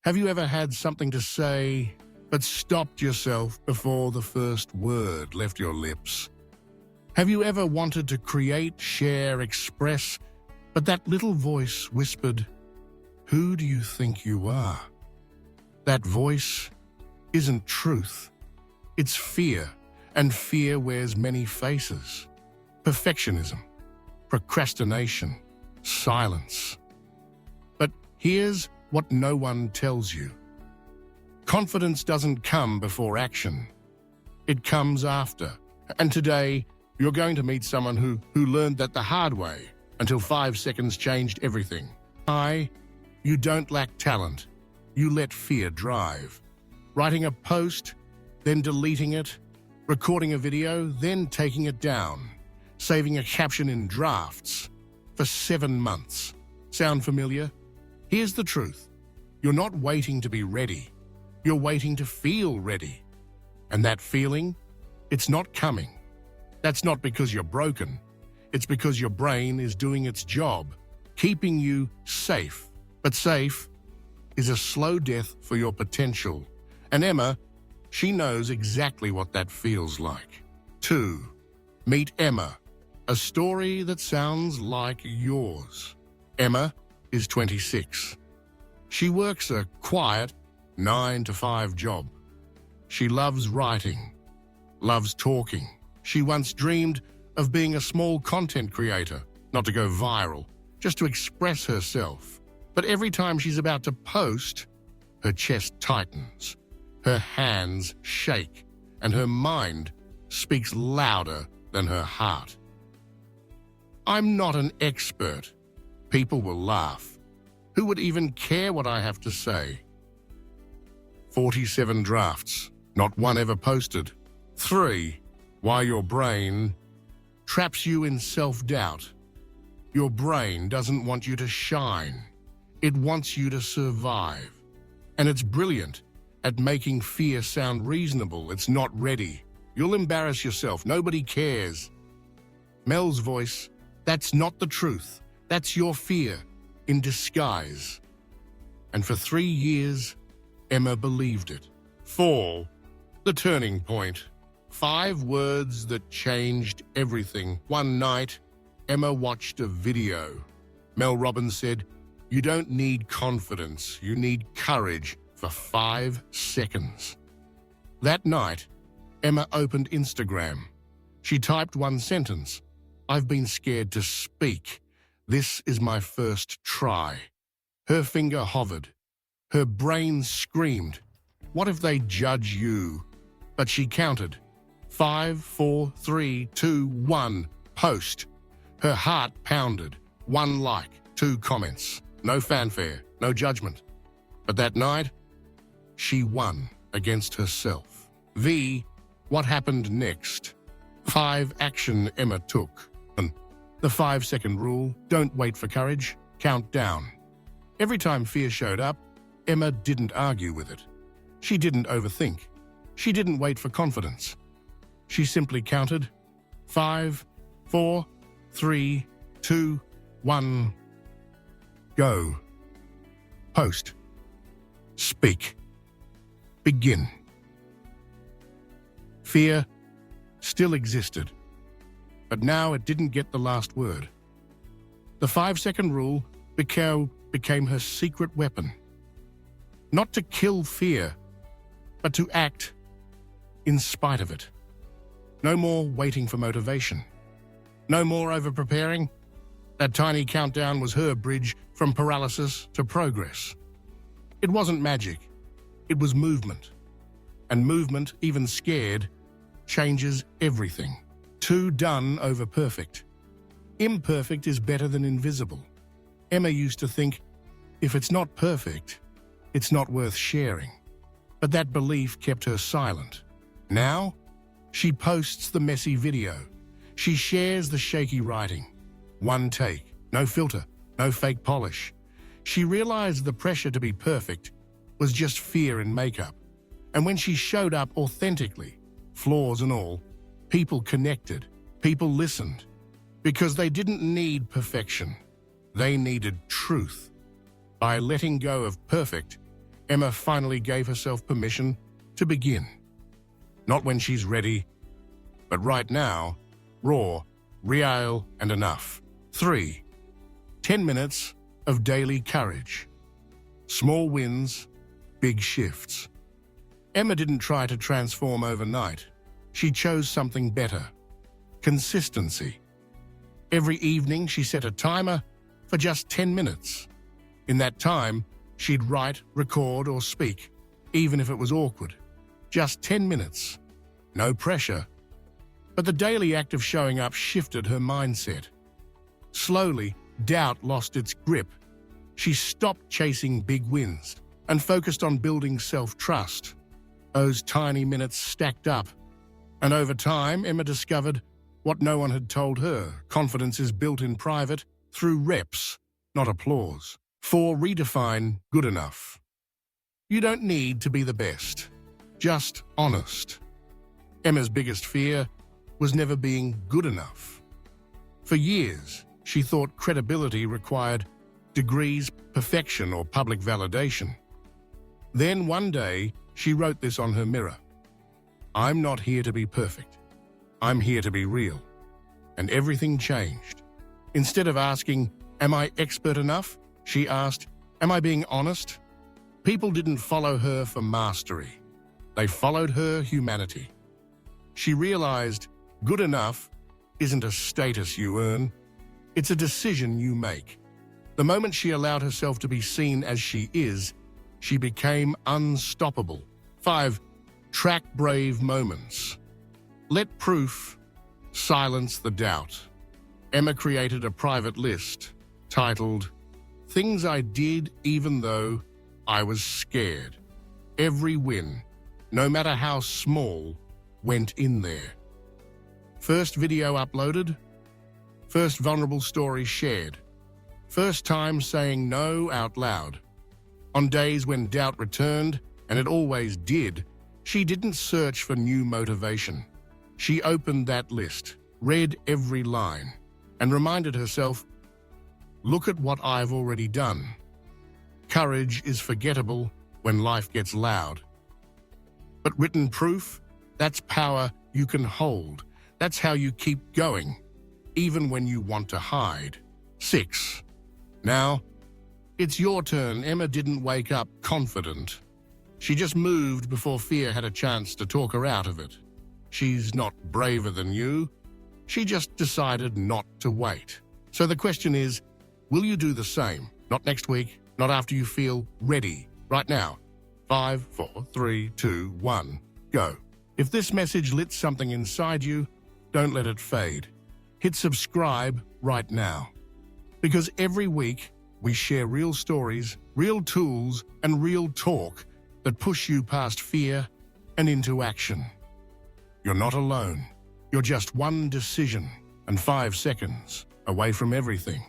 Have you ever had something to say, but stopped yourself before the first word left your lips? Have you ever wanted to create, share, express, but that little voice whispered, "Who do you think you are?" That voice isn't truth. It's fear, and fear wears many faces. Perfectionism, procrastination, silence. But here's what no one tells you. Confidence doesn't come before action. It comes after. And today, you're going to meet someone who learned that the hard way until 5 seconds changed everything. You don't lack talent. You let fear drive. Writing a post, then deleting it, recording a video, then taking it down, saving a caption in drafts for 7 months. Sound familiar? Here's the truth. You're not waiting to be ready. You're waiting to feel ready. And that feeling, it's not coming. That's not because you're broken. It's because your brain is doing its job, keeping you safe. But safe is a slow death for your potential. And Emma, she knows exactly what that feels like. 2. Meet Emma, a story that sounds like yours. Emma is 26. She works a quiet 9-to-5 job. She loves writing, loves talking. She once dreamed of being a small content creator, not to go viral, just to express herself. But every time she's about to post, her chest tightens, her hands shake, and her mind speaks louder than her heart. I'm not an expert. People will laugh. Who would even care what I have to say? 47 drafts, not one ever posted. 3. Why your brain traps you in self-doubt. Your brain doesn't want you to shine. It wants you to survive. And it's brilliant at making fear sound reasonable. It's not ready. You'll embarrass yourself. Nobody cares. Mel's voice, that's not the truth. That's your fear in disguise. And for 3 years, Emma believed it. 4. The turning point. 5 words that changed everything. One night, Emma watched a video. Mel Robbins said, "You don't need confidence, you need courage for 5 seconds." That night, Emma opened Instagram. She typed one sentence, "I've been scared to speak. This is my first try." Her finger hovered. Her brain screamed, "What if they judge you?" But she counted. 5, 4, 3, 2, 1, post. Her heart pounded. 1 like, 2 comments. No fanfare, no judgment. But that night, she won against herself. What happened next? 5 action Emma took. The 5-second rule, don't wait for courage, count down. Every time fear showed up, Emma didn't argue with it. She didn't overthink. She didn't wait for confidence. She simply counted 5, 4, 3, 2, 1. Go. Post. Speak. Begin. Fear still existed, but now it didn't get the last word. The 5-second rule became her secret weapon. Not to kill fear, but to act in spite of it. No more waiting for motivation. No more over-preparing. That tiny countdown was her bridge from paralysis to progress. It wasn't magic. It was movement. And movement, even scared, changes everything. 2 done over perfect. Imperfect is better than invisible. Emma used to think, if it's not perfect, it's not worth sharing. But that belief kept her silent. Now, she posts the messy video. She shares the shaky writing. 1 take, no filter, no fake polish. She realized the pressure to be perfect was just fear in makeup. And when she showed up authentically, flaws and all, people connected, people listened. Because they didn't need perfection. They needed truth. By letting go of perfect, Emma finally gave herself permission to begin. Not when she's ready, but right now, raw, real, and enough. 3. 10 minutes of daily courage. Small wins, big shifts. Emma didn't try to transform overnight. She chose something better. Consistency. Every evening she set a timer for just 10 minutes. In that time, she'd write, record, or speak, even if it was awkward. Just 10 minutes. No pressure. But the daily act of showing up shifted her mindset. Slowly, doubt lost its grip. She stopped chasing big wins and focused on building self-trust. Those tiny minutes stacked up. And over time, Emma discovered what no one had told her. Confidence is built in private through reps, not applause. 4. Redefine good enough. You don't need to be the best, just honest. Emma's biggest fear was never being good enough. For years, she thought credibility required degrees, perfection, or public validation. Then one day, she wrote this on her mirror. I'm not here to be perfect. I'm here to be real. And everything changed. Instead of asking, am I expert enough? She asked, am I being honest? People didn't follow her for mastery. They followed her humanity. She realized good enough isn't a status you earn. It's a decision you make. The moment she allowed herself to be seen as she is, she became unstoppable. 5. Track brave moments. Let proof silence the doubt. Emma created a private list titled, Things I Did Even Though I Was Scared. Every win, no matter how small, went in there. First video uploaded. First vulnerable story shared. First time saying no out loud. On days when doubt returned, and it always did, she didn't search for new motivation. She opened that list, read every line, and reminded herself, look at what I've already done. Courage is forgettable when life gets loud. But written proof, that's power you can hold. That's how you keep going, even when you want to hide. 6. Now, it's your turn. Emma didn't wake up confident. She just moved before fear had a chance to talk her out of it. She's not braver than you. She just decided not to wait. So the question is, will you do the same? Not next week, not after you feel ready. Right now. 5, 4, 3, 2, 1, go. If this message lit something inside you, don't let it fade. Hit subscribe right now. Because every week, we share real stories, real tools, and real talk that push you past fear and into action. You're not alone. You're just one decision and 5 seconds away from everything.